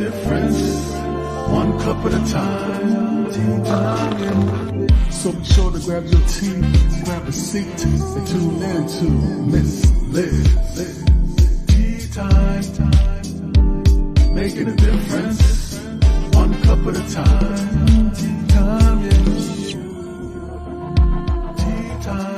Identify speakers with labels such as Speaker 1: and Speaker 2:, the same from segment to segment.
Speaker 1: difference, one cup at a time. Tea time. So be sure to grab your tea, grab a seat, and tune in to Miss Liz. Tea time, making a difference, one cup at a time. Tea time, yeah. Tea time.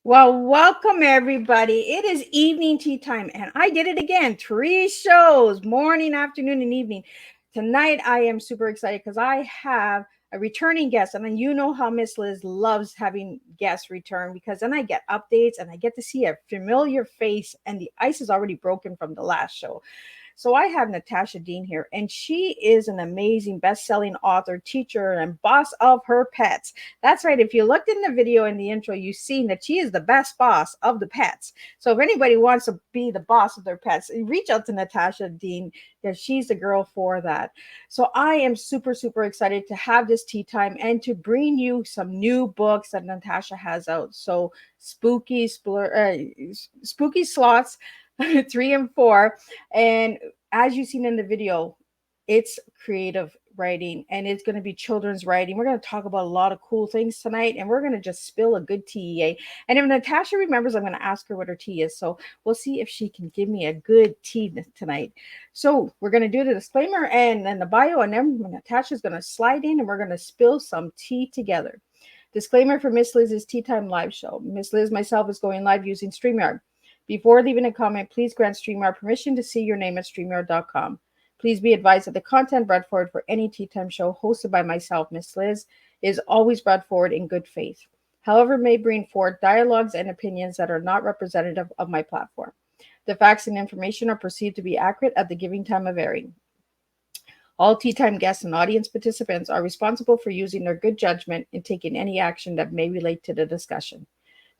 Speaker 2: Well, welcome everybody. It is evening tea time, and I did it again. 3 shows, morning, afternoon, and evening. Tonight, I am super excited because I have a returning guest, and then you know how Miss Liz loves having guests return because then I get updates and I get to see a familiar face, and the ice is already broken from the last show. So I have Natasha Deen here, and she is an amazing best-selling author, teacher, and boss of her pets. That's right. If you looked in the video in the intro, you've seen that she is the best boss of the pets. So if anybody wants to be the boss of their pets, reach out to Natasha Deen because she's the girl for that. So I am super, super excited to have this tea time and to bring you some new books that Natasha has out. So Spooky Sloths 3 and 4. And as you've seen in the video, it's creative writing and it's going to be children's writing. We're going to talk about a lot of cool things tonight, and we're going to just spill a good tea. And if Natasha remembers, I'm going to ask her what her tea is. So we'll see if she can give me a good tea tonight. So we're going to do the disclaimer and then the bio, and then Natasha's going to slide in and we're going to spill some tea together. Disclaimer for Miss Liz's Tea Time live show. Miss Liz myself is going live using StreamYard. Before leaving a comment, please grant StreamYard permission to see your name at StreamYard.com. Please be advised that the content brought forward for any Tea Time show hosted by myself, Miss Liz, is always brought forward in good faith. However, may bring forward dialogues and opinions that are not representative of my platform. The facts and information are perceived to be accurate at the giving time of airing. All Tea Time guests and audience participants are responsible for using their good judgment in taking any action that may relate to the discussion.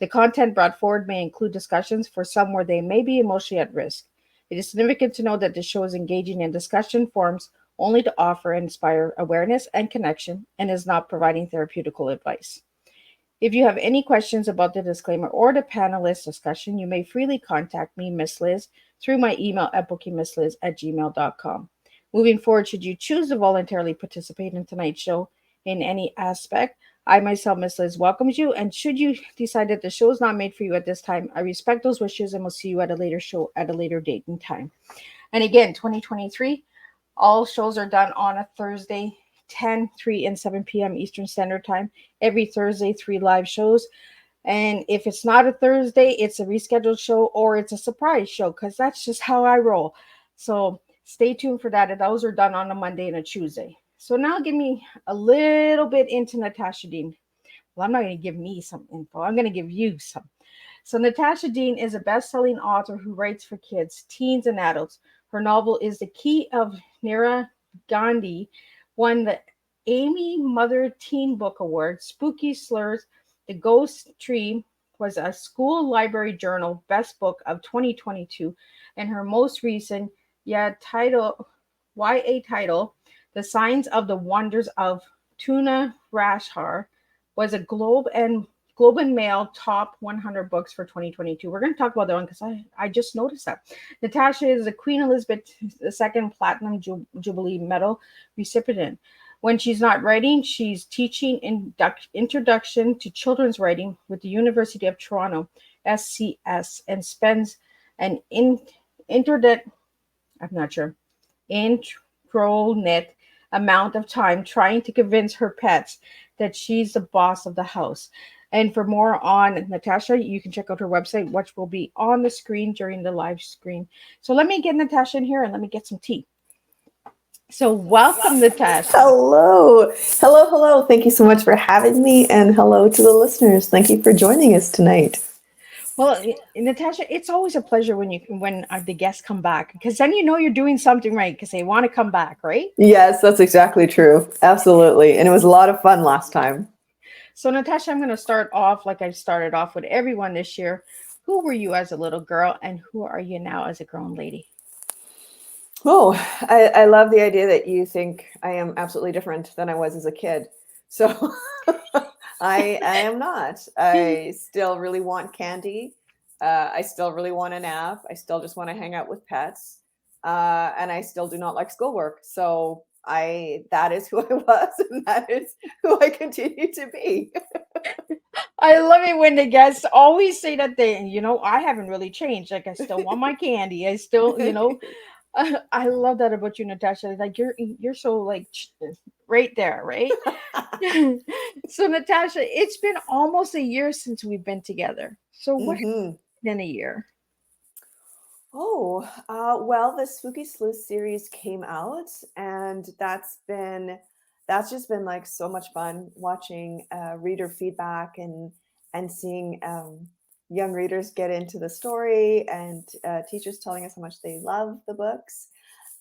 Speaker 2: The content brought forward may include discussions for some where they may be emotionally at risk. It is significant to know that this show is engaging in discussion forums only to offer and inspire awareness and connection and is not providing therapeutical advice. If you have any questions about the disclaimer or the panelist discussion, you may freely contact me, Miss Liz, through my email at bookingmissliz@gmail.com. Moving forward, should you choose to voluntarily participate in tonight's show in any aspect, I myself, Miss Liz, welcomes you. And should you decide that the show is not made for you at this time, I respect those wishes and will see you at a later show at a later date and time. And again, 2023, all shows are done on a Thursday, 10, 3, and 7 p.m. Eastern Standard Time. Every Thursday, 3 live shows. And if it's not a Thursday, it's a rescheduled show or it's a surprise show because that's just how I roll. So stay tuned for that. And those are done on a Monday and a Tuesday. So now give me a little bit into Natasha Deen. Well, I'm not going to give me some info. I'm going to give you some. So Natasha Deen is a best-selling author who writes for kids, teens, and adults. Her novel is The Key of Nira Ghani, won the Amy Mother Teen Book Award. Spooky Sleuths, The Ghost Tree was a school library journal best book of 2022. And her most recent YA title, The Signs of the Wonders of Tuna, Rashad, was a Globe and Mail top 100 books for 2022. We're going to talk about that one because I just noticed that. Natasha is the Queen Elizabeth II Platinum Jubilee Medal recipient. When she's not writing, she's teaching Introduction to Children's Writing with the University of Toronto. SCS, and spends an internet, I'm not sure, intronet amount of time trying to convince her pets that she's the boss of the house. And for more on Natasha, you can check out her website, which will be on the screen during the live screen. So let me get Natasha in here and let me get some tea. So welcome, Natasha.
Speaker 3: Hello. Hello, hello. Thank you so much for having me. And hello to the listeners. Thank you for joining us tonight.
Speaker 2: Well, Natasha, it's always a pleasure when the guests come back, because then you know you're doing something right because they want to come back, right?
Speaker 3: Yes, that's exactly true. Absolutely. And it was a lot of fun last time.
Speaker 2: So, Natasha, I'm going to start off like I started off with everyone this year. Who were you as a little girl, and who are you now as a grown lady?
Speaker 3: Oh, I love the idea that you think I am absolutely different than I was as a kid. So I am not. I still really want candy. I still really want a nap. I still just want to hang out with pets. And I still do not like schoolwork. So that is who I was, and that is who I continue to be.
Speaker 2: I love it when the guests always say that I haven't really changed. Like, I still want my candy. I still, I love that about you, Natasha. Like, you're so like right there, right? So, Natasha, it's been almost a year since we've been together. So, what has
Speaker 3: Hmm.
Speaker 2: it been a year?
Speaker 3: Oh, well, the Spooky Sleuth series came out, and that's just been like so much fun watching reader feedback and seeing young readers get into the story, and teachers telling us how much they love the books.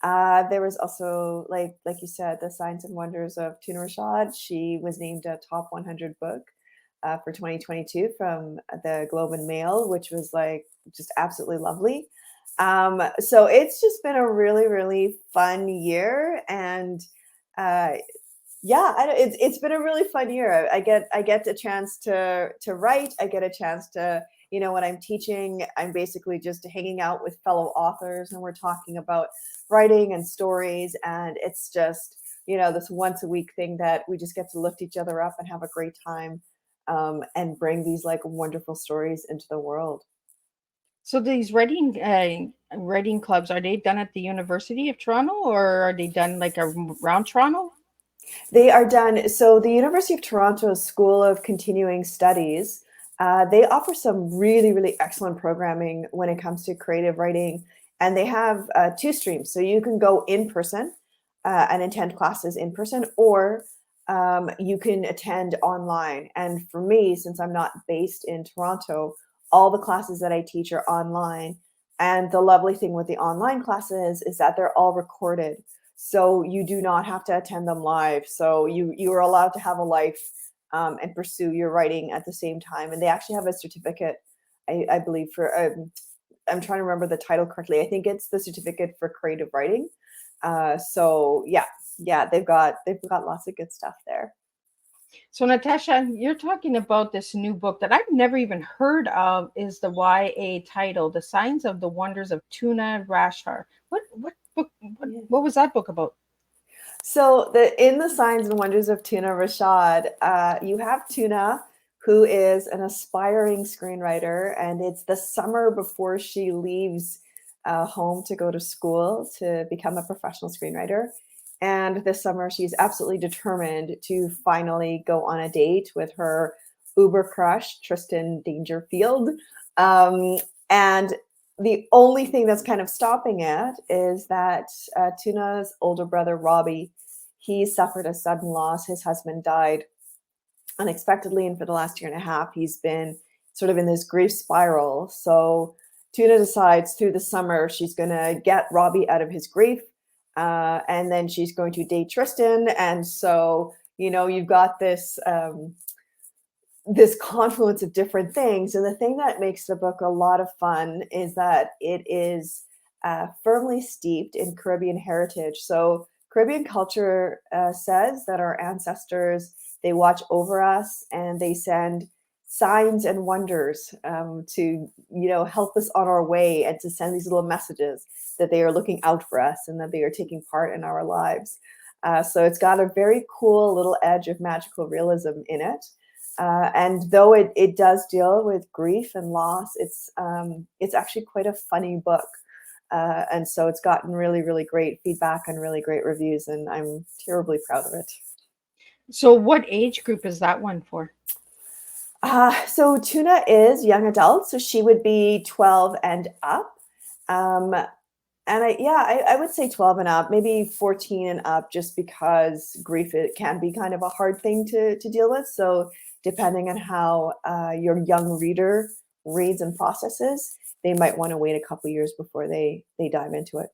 Speaker 3: There was also, like you said, the Signs and Wonders of Tuna Rashad. She was named a top 100 book for 2022 from the Globe and Mail, which was like just absolutely lovely. So it's just been a really, really fun year, and uh, yeah, it's been a really fun year. I get a chance to write. I get a chance to, when I'm teaching, I'm basically just hanging out with fellow authors, and we're talking about writing and stories, and it's just, this once a week thing that we just get to lift each other up and have a great time, and bring these like wonderful stories into the world.
Speaker 2: So, these writing clubs, are they done at the University of Toronto, or are they done like around Toronto?
Speaker 3: They are done. So the University of Toronto School of Continuing Studies, they offer some really, really excellent programming when it comes to creative writing. And they have two streams. So you can go in person and attend classes in person, or you can attend online. And for me, since I'm not based in Toronto, all the classes that I teach are online. And the lovely thing with the online classes is that they're all recorded, so you do not have to attend them live. So you are allowed to have a life, and pursue your writing at the same time. And they actually have a certificate, I believe, for I'm trying to remember the title correctly. I think it's the certificate for creative writing. So yeah, they've got lots of good stuff there.
Speaker 2: So, Natasha, you're talking about this new book that I've never even heard of. Is the YA title, "The Signs of the Wonders of Tuna Rashad"? What book?
Speaker 3: Yeah.
Speaker 2: What was that book about?
Speaker 3: So in the Signs and Wonders of Tuna Rashad, you have Tuna, who is an aspiring screenwriter, and it's the summer before she leaves home to go to school to become a professional screenwriter. And this summer, she's absolutely determined to finally go on a date with her uber crush, Tristan Dangerfield. Um, and the only thing that's kind of stopping it is that Tuna's older brother, Robbie, he suffered a sudden loss. His husband died unexpectedly, and for the last year and a half, he's been sort of in this grief spiral. So Tuna decides through the summer she's going to get Robbie out of his grief, and then she's going to date Tristan. And so, you've got this confluence of different things. And the thing that makes the book a lot of fun is that it is firmly steeped in Caribbean heritage. So Caribbean culture says that our ancestors, they watch over us and they send signs and wonders, to, help us on our way, and to send these little messages that they are looking out for us and that they are taking part in our lives. So it's got a very cool little edge of magical realism in it. And though it does deal with grief and loss, it's actually quite a funny book. And so it's gotten really, really great feedback and really great reviews, and I'm terribly proud of it.
Speaker 2: So what age group is that one for?
Speaker 3: So Tuna is young adult, so she would be 12 and up. Um, and I would say 12 and up, maybe 14 and up, just because grief, it can be kind of a hard thing to deal with. So depending on how your young reader reads and processes, they might want to wait a couple years before they dive into it.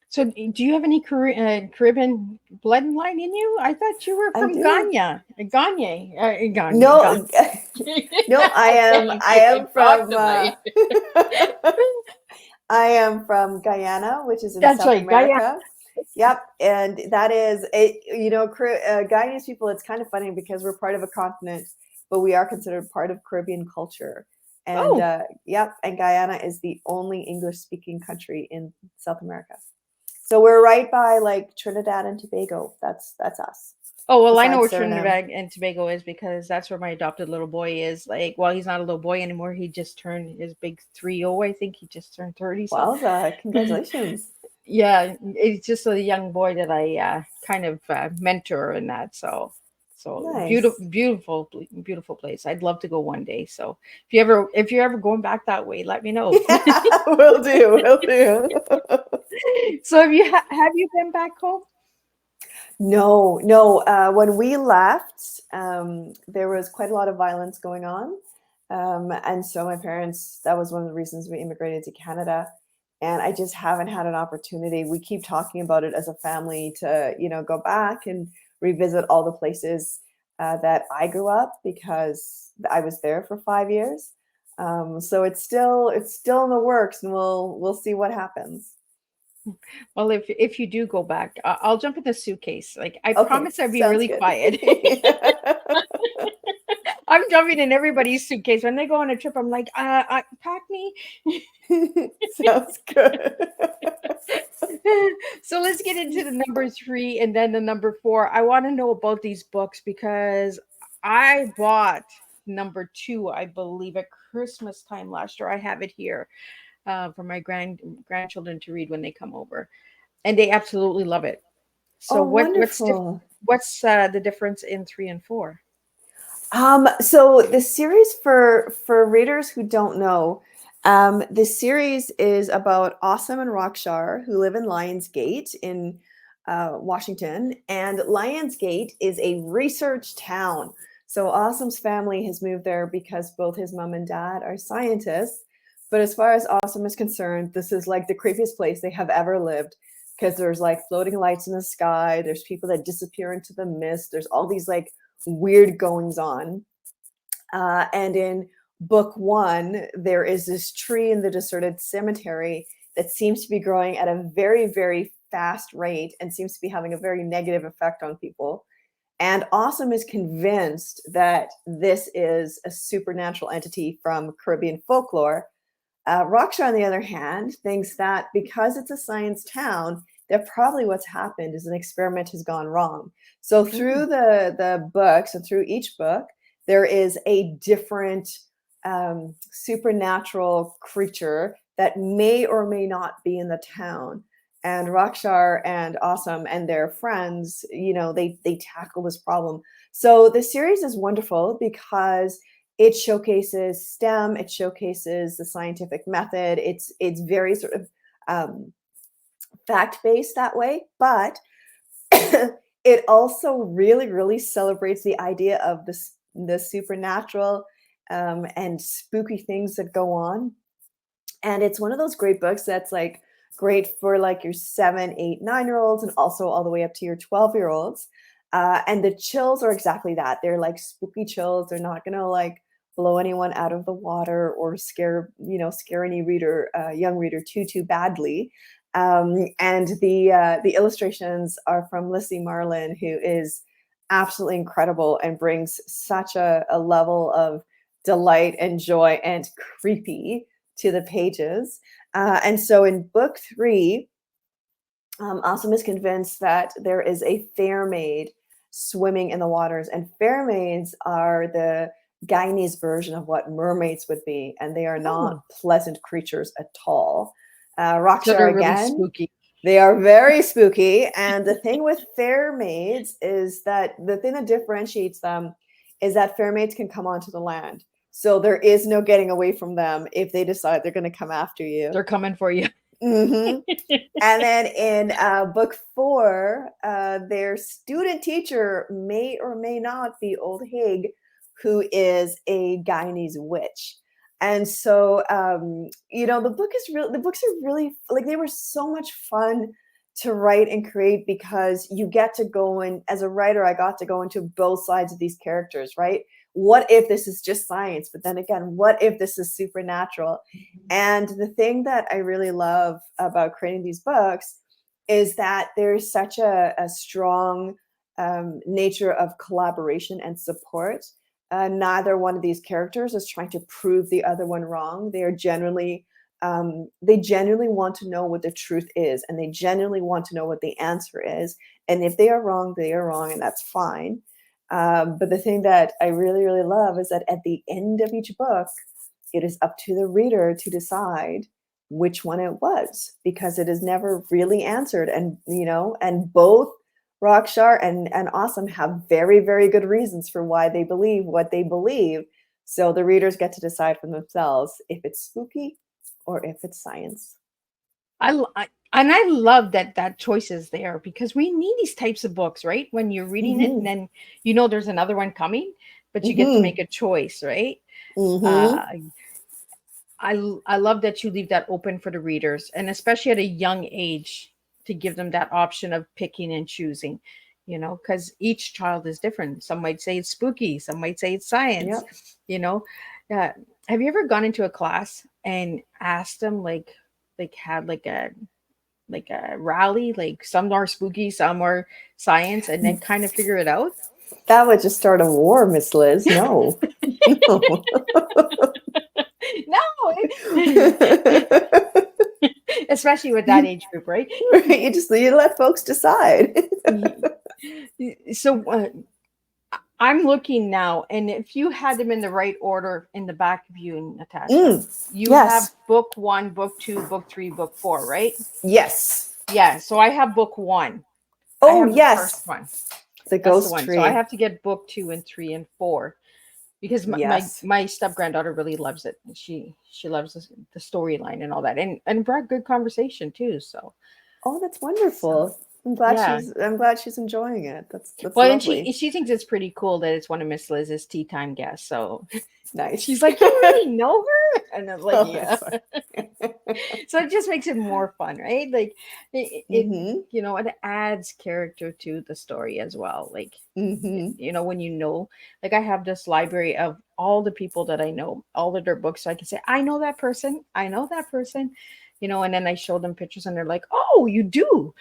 Speaker 2: So do you have any Caribbean bloodline in you? I thought you were
Speaker 3: I
Speaker 2: from
Speaker 3: do.
Speaker 2: Ghana.
Speaker 3: No, no, I am
Speaker 2: Talk
Speaker 3: from
Speaker 2: tonight.
Speaker 3: I am from Guyana, which is in
Speaker 2: That's
Speaker 3: South
Speaker 2: right, Guyana.
Speaker 3: America. Yep, and that is it. Guyanese people. It's kind of funny because we're part of a continent, but we are considered part of Caribbean culture. And
Speaker 2: Oh,
Speaker 3: yep, and Guyana is the only English-speaking country in South America. So we're right by like Trinidad and Tobago. That's us.
Speaker 2: oh well, I know
Speaker 3: Besides
Speaker 2: where
Speaker 3: Suriname.
Speaker 2: Trinidad and Tobago is because that's where my adopted little boy is. Like, well, he's not a little boy anymore. He just turned his big 30. I think he just turned 30. So
Speaker 3: Wowza! Congratulations.
Speaker 2: yeah, it's just a young boy that I kind of mentor in that. So
Speaker 3: Nice.
Speaker 2: beautiful, beautiful, beautiful place. I'd love to go one day. So if you're ever going back that way, let me know.
Speaker 3: Yeah, will do. Will do.
Speaker 2: So have you been back home?
Speaker 3: No, no. When we left, there was quite a lot of violence going on. And so my parents, that was one of the reasons we immigrated to Canada. And I just haven't had an opportunity. We keep talking about it as a family to, go back and revisit all the places that I grew up, because I was there for 5 years. So it's still in the works, and we'll see what happens.
Speaker 2: Well, if you do go back, I'll jump in the suitcase. Like I
Speaker 3: Okay,
Speaker 2: promise I'd be
Speaker 3: sounds
Speaker 2: really
Speaker 3: good.
Speaker 2: quiet. I'm jumping in everybody's suitcase when they go on a trip. I'm like, pack me.
Speaker 3: Sounds good.
Speaker 2: So let's get into the number 3 and then the number 4. I want to know about these books because I bought number 2, I believe, at Christmas time last year. I have it here for my grandchildren to read when they come over, and they absolutely love it. So
Speaker 3: Oh, wonderful.
Speaker 2: what's the difference in 3 and 4?
Speaker 3: So the series, for readers who don't know, the series is about Awesome and Rockshar, who live in Lionsgate in Washington, and Lionsgate is a research town. So Awesome's family has moved there because both his mom and dad are scientists. But as far as Awesome is concerned, this is like the creepiest place they have ever lived, because there's like floating lights in the sky. There's people that disappear into the mist. There's all these like weird goings on. And in book 1, there is this tree in the deserted cemetery that seems to be growing at a very, very fast rate and seems to be having a very negative effect on people. And Awesome is convinced that this is a supernatural entity from Caribbean folklore. Raksha, on the other hand, thinks that because it's a science town, that probably what's happened is an experiment has gone wrong. So through the books, and through each book, there is a different supernatural creature that may or may not be in the town. And Rakshar and Awesome and their friends, they tackle this problem. So the series is wonderful because it showcases STEM, it showcases the scientific method. It's very sort of fact-based that way, but it also really, really celebrates the idea of the supernatural and spooky things that go on. And it's one of those great books that's like great for like your 7, 8, 9-year-olds, and also all the way up to your 12-year-olds. And the chills are exactly that. They're like spooky chills. They're not gonna like blow anyone out of the water or scare any young reader too badly. And the illustrations are from Lissy Marlin, who is absolutely incredible and brings such a level of delight and joy and creepy to the pages. And so in book 3, Awesome is convinced that there is a fair maid. swimming in the waters. And fair maids are the Guyanese version of what mermaids would be, and they are not pleasant creatures at all.
Speaker 2: So they're
Speaker 3: Rakshar
Speaker 2: really
Speaker 3: again.
Speaker 2: spooky.
Speaker 3: They are very spooky. And the thing with fair maids is that the thing that differentiates them is that fair maids can come onto the land. So there is no getting away from them if they decide they're going to come after you.
Speaker 2: They're coming for you.
Speaker 3: And then in book 4, their student teacher may or may not be Old Hig, who is a Guyanese witch. And so, the books are really, like, they were so much fun to write and create, because you get to go in, as a writer, I got to go into both sides of these characters, right? What if this is just science? But then again, what if this is supernatural? And the thing that I really love about creating these books is that there's such a strong nature of collaboration and support. Neither one of these characters is trying to prove the other one wrong. They genuinely want to know what the truth is, and they genuinely want to know what the answer is. And if they are wrong, and that's fine. But the thing that I really, really love is that at the end of each book, it is up to the reader to decide which one it was, because it is never really answered. And, and both Rakshar and Awesome have very, very good reasons for why they believe what they believe. So the readers get to decide for themselves if it's spooky or if it's science.
Speaker 2: I love that choice is there, because we need these types of books, right? When you're reading it, and then there's another one coming, but you get to make a choice, right? I love that you leave that open for the readers, and especially at a young age, to give them that option of picking and choosing, because each child is different. Some might say it's spooky, some might say it's science. Have you ever gone into a class and asked them, had a rally, like some are spooky, some are science, and then kind of figure it out?
Speaker 3: That would just start a war, Miss Liz. No. No.
Speaker 2: Especially with that age group, right?
Speaker 3: You let folks decide.
Speaker 2: So I'm looking now, and if you had them in the right order in the back of you, Natasha, you have book 1, book 2, book 3, book 4, right?
Speaker 3: Yes.
Speaker 2: Yeah. So I have book 1.
Speaker 3: Oh,
Speaker 2: the
Speaker 3: yes.
Speaker 2: first one.
Speaker 3: The ghost tree.
Speaker 2: So I have to get book 2 and 3 and 4, because my step granddaughter really loves it. She loves the storyline and all that, and brought good conversation too. So,
Speaker 3: that's wonderful. So, I'm glad she's enjoying it. That's
Speaker 2: well,
Speaker 3: lovely.
Speaker 2: And she thinks it's pretty cool that it's one of Miss Liz's tea time guests. So
Speaker 3: nice.
Speaker 2: She's like, you really know her? And I was like, yeah. So it just makes it more fun, right? Like it it adds character to the story as well. Like when like I have this library of all the people that I know, all of their books, so I can say, I know that person, and then I show them pictures and they're like, oh, you do.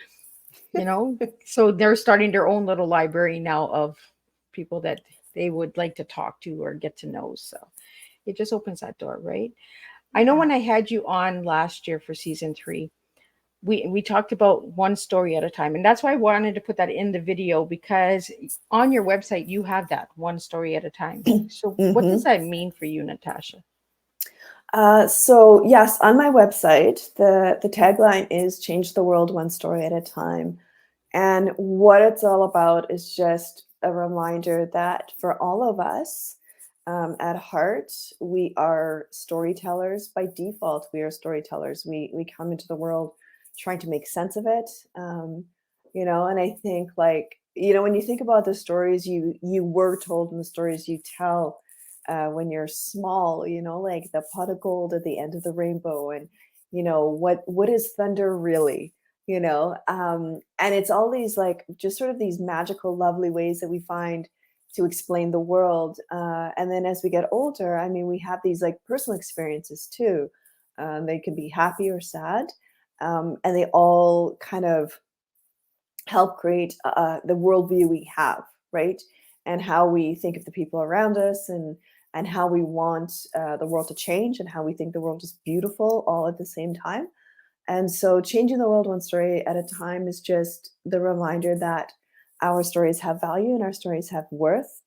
Speaker 2: So they're starting their own little library now of people that they would like to talk to or get to know. So it just opens that door, right? I know when I had you on last year for season 3, we talked about one story at a time. And that's why I wanted to put that in the video, because on your website, you have that one story at a time. So what does that mean for you, Natasha?
Speaker 3: So yes, on my website, the tagline is change the world one story at a time. And what it's all about is just a reminder that for all of us, at heart, we are storytellers by default. We are storytellers. We come into the world trying to make sense of it. And I think when you think about the stories you were told and the stories you tell, when you're small, like the pot of gold at the end of the rainbow, and what is thunder really, and it's all these just sort of these magical, lovely ways that we find to explain the world. And then as we get older, we have these personal experiences too. They can be happy or sad, and they all kind of help create the worldview we have, right? And how we think of the people around us, and how we want the world to change, and how we think the world is beautiful all at the same time. And so changing the world one story at a time is just the reminder that our stories have value and our stories have worth.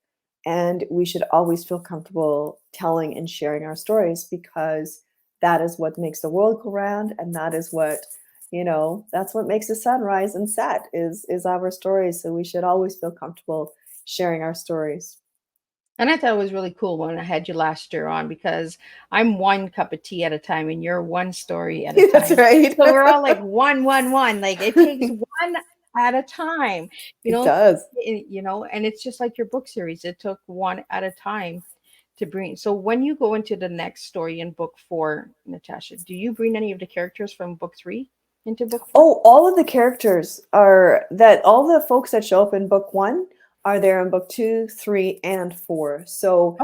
Speaker 3: And we should always feel comfortable telling and sharing our stories, because that is what makes the world go round. And that is what, that's what makes the sun rise and set is our stories. So we should always feel comfortable sharing our stories.
Speaker 2: And I thought it was really cool when I had you last year on, because I'm one cup of tea at a time and you're one story at a
Speaker 3: That's
Speaker 2: time.
Speaker 3: right.
Speaker 2: So we're all like one. Like it takes one at a time,
Speaker 3: It does.
Speaker 2: and it's just like your book series. It took one at a time to bring. So when you go into the next story in book 4, Natasha, do you bring any of the characters from book 3 into book 4?
Speaker 3: Oh, all of the characters all the folks that show up in book 1 are there in book 2, 3, and 4. So,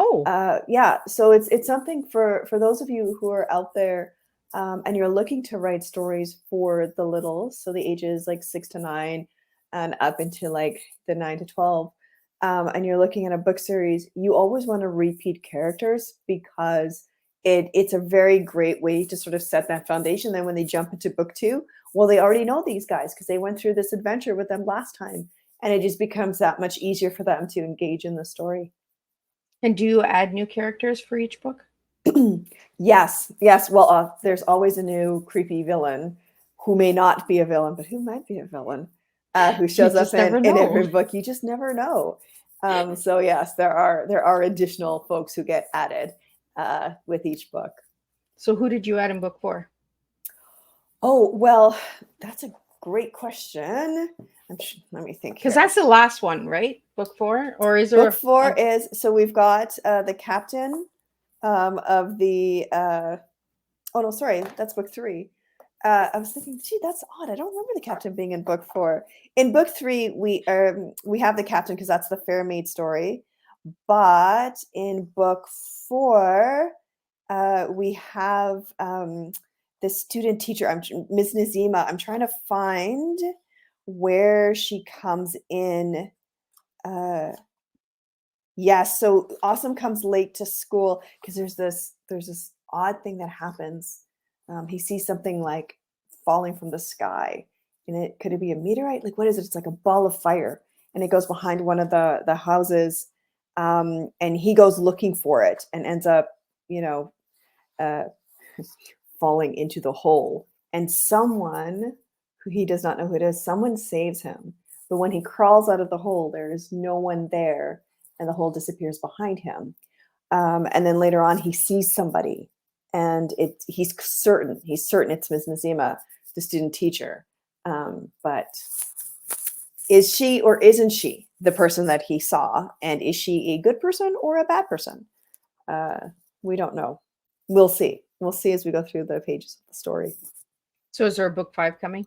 Speaker 3: yeah, so it's something for those of you who are out there, and you're looking to write stories for the littles, so the ages like 6 to 9 and up into like the 9 to 12, and you're looking at a book series, you always want to repeat characters, because it's a very great way to sort of set that foundation. Then when they jump into book 2, well, they already know these guys because they went through this adventure with them last time. And it just becomes that much easier for them to engage in the story.
Speaker 2: And do you add new characters for each book?
Speaker 3: Yes. Well, there's always a new creepy villain who may not be a villain, but who might be a villain, who shows up in every book. You just never know. So yes, there are additional folks who get added with each book.
Speaker 2: So who did you add in book 4?
Speaker 3: Oh, well, that's a great question. Let me think.
Speaker 2: Because that's the last one, right? Book 4, or is there?
Speaker 3: Book 4 is, so we've got the captain of the. Oh no, sorry, that's book 3. I was thinking, gee, that's odd. I don't remember the captain being in book 4. In book 3, we have the captain because that's the Fair Maid story. But in book 4, we have the student teacher, Ms. Nazima. I'm trying to find where she comes in. Yes, so Awesome comes late to school because there's this odd thing that happens. He sees something like falling from the sky, and could it be a meteorite? Like, what is it? It's like a ball of fire, and it goes behind one of the houses, and he goes looking for it and ends up, falling into the hole. And someone who he does not know who it is, someone saves him. But when he crawls out of the hole, there is no one there, and the hole disappears behind him. And then later on, he sees somebody, and he's certain it's Ms. Nazima, the student teacher. But is she or isn't she the person that he saw? And is she a good person or a bad person? We don't know. We'll see. We'll see as we go through the pages of the story.
Speaker 2: So is there a book 5 coming?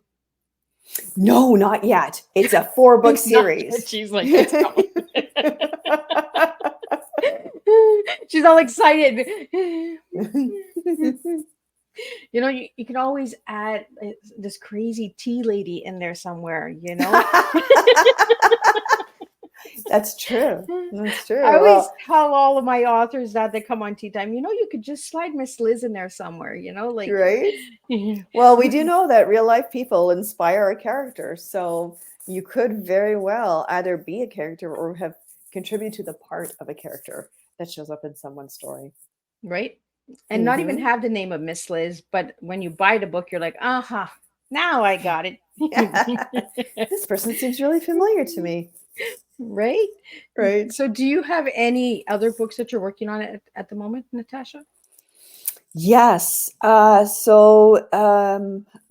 Speaker 3: No, not yet. It's a 4-book series.
Speaker 2: She's like, it's coming. She's all excited. You can always add this crazy tea lady in there somewhere,
Speaker 3: That's true. That's true.
Speaker 2: I always tell all of my authors that they come on Tea Time, you could just slide Miss Liz in there somewhere, like.
Speaker 3: Right? Well, we do know that real life people inspire our characters. So you could very well either be a character or have contributed to the part of a character that shows up in someone's story.
Speaker 2: Right? And not even have the name of Miss Liz, but when you buy the book, you're like, now I got it.
Speaker 3: This person seems really familiar to me.
Speaker 2: Right?
Speaker 3: Right.
Speaker 2: So do you have any other books that you're working on at the moment, Natasha?
Speaker 3: Yes. So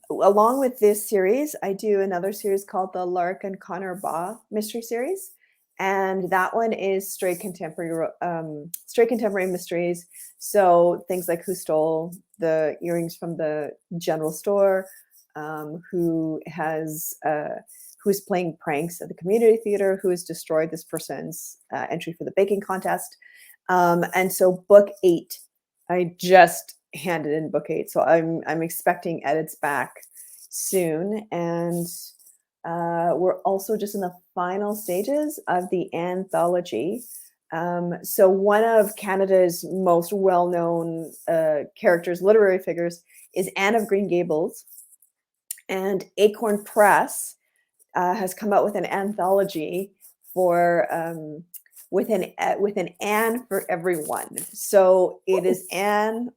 Speaker 3: along with this series, I do another series called the Lark and Connor Baugh Mystery Series. And that one is straight contemporary mysteries. So things like who stole the earrings from the general store, who's playing pranks at the community theater, who has destroyed this person's entry for the baking contest. And so book 8, I just handed in book 8. So I'm expecting edits back soon. And we're also just in the final stages of the anthology. So one of Canada's most well-known characters, literary figures, is Anne of Green Gables. And Acorn Press has come out with an anthology for with an Anne for everyone. So it is Anne.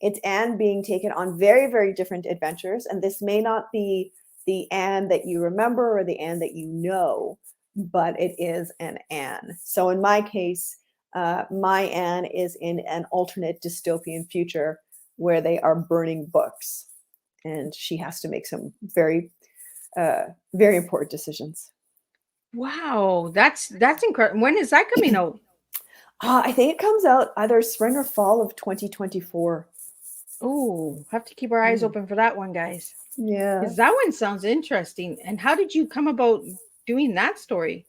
Speaker 3: It's Anne being taken on very, very different adventures, and this may not be the Anne that you remember or the Anne that you know, but it is an Anne. So in my case, my Anne is in an alternate dystopian future where they are burning books, and she has to make some very important decisions.
Speaker 2: Wow, that's incredible. When is that coming out?
Speaker 3: I think it comes out either spring or fall of 2024.
Speaker 2: Oh, have to keep our eyes
Speaker 3: Mm.
Speaker 2: open for that one, guys.
Speaker 3: Yeah.
Speaker 2: Because that one sounds interesting. And how did you come about doing that story?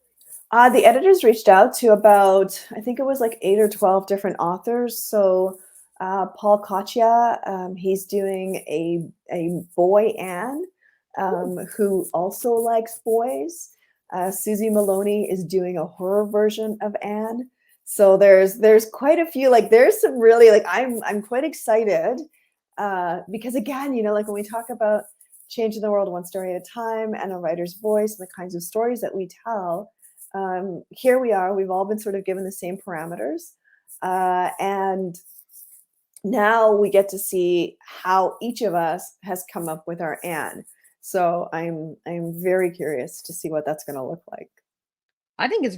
Speaker 3: The editors reached out to about, I think it was like 8 or 12 different authors. So Paul Kotcha, he's doing a boy Anne, who also likes boys. Susie Maloney is doing a horror version of Anne. So there's quite a few, like there's some really, like I'm quite excited because again, like when we talk about changing the world one story at a time and a writer's voice and the kinds of stories that we tell, here we are, we've all been sort of given the same parameters, and now we get to see how each of us has come up with our Anne. So I'm very curious to see what that's going to look like.
Speaker 2: I think it's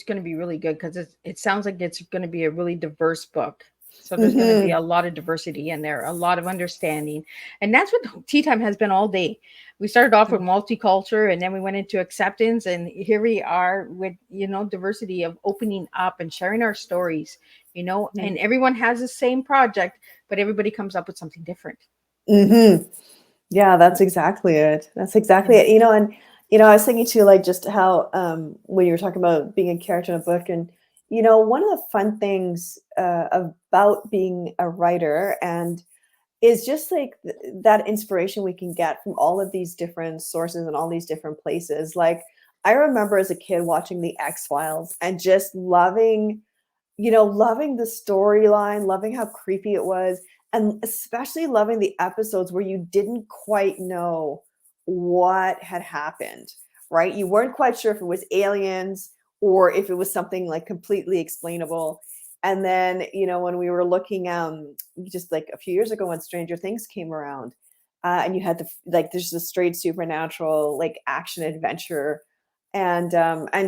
Speaker 2: going to be really good because it sounds like it's going to be a really diverse book. So there's going to be a lot of diversity in there, a lot of understanding. And that's what Tea Time has been all day. We started off with multicultural and then we went into acceptance. And here we are with, diversity of opening up and sharing our stories, and everyone has the same project, but everybody comes up with something different.
Speaker 3: Yeah, that's exactly it. That's exactly it. I was thinking too, like just how when you were talking about being a character in a book, and one of the fun things about being a writer and is just like that inspiration we can get from all of these different sources and all these different places. Like I remember as a kid watching the X-Files and just loving the storyline, loving how creepy it was, and especially loving the episodes where you didn't quite know what had happened, right? You weren't quite sure if it was aliens or if it was something like completely explainable. And then, when we were looking just like a few years ago when Stranger Things came around, and you had there's the straight supernatural like action adventure. And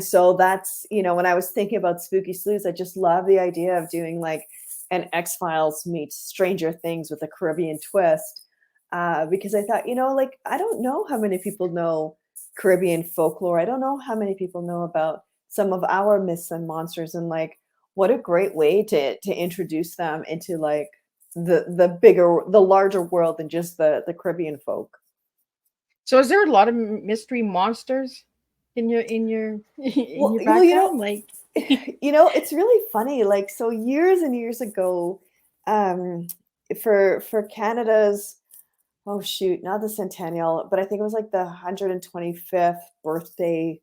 Speaker 3: so that's, when I was thinking about Spooky Sleuths, I just love the idea of doing like an X-Files meets Stranger Things with a Caribbean twist. Because I thought, like, I don't know how many people know Caribbean folklore. I don't know how many people know about some of our myths and monsters, and like, what a great way to introduce them into like the larger world than just the Caribbean folk.
Speaker 2: So is there a lot of mystery monsters in your
Speaker 3: Well,
Speaker 2: background? Like,
Speaker 3: it's really funny. Like, so years and years ago, for Canada's, oh shoot, not the centennial, but I think it was like the 125th birthday.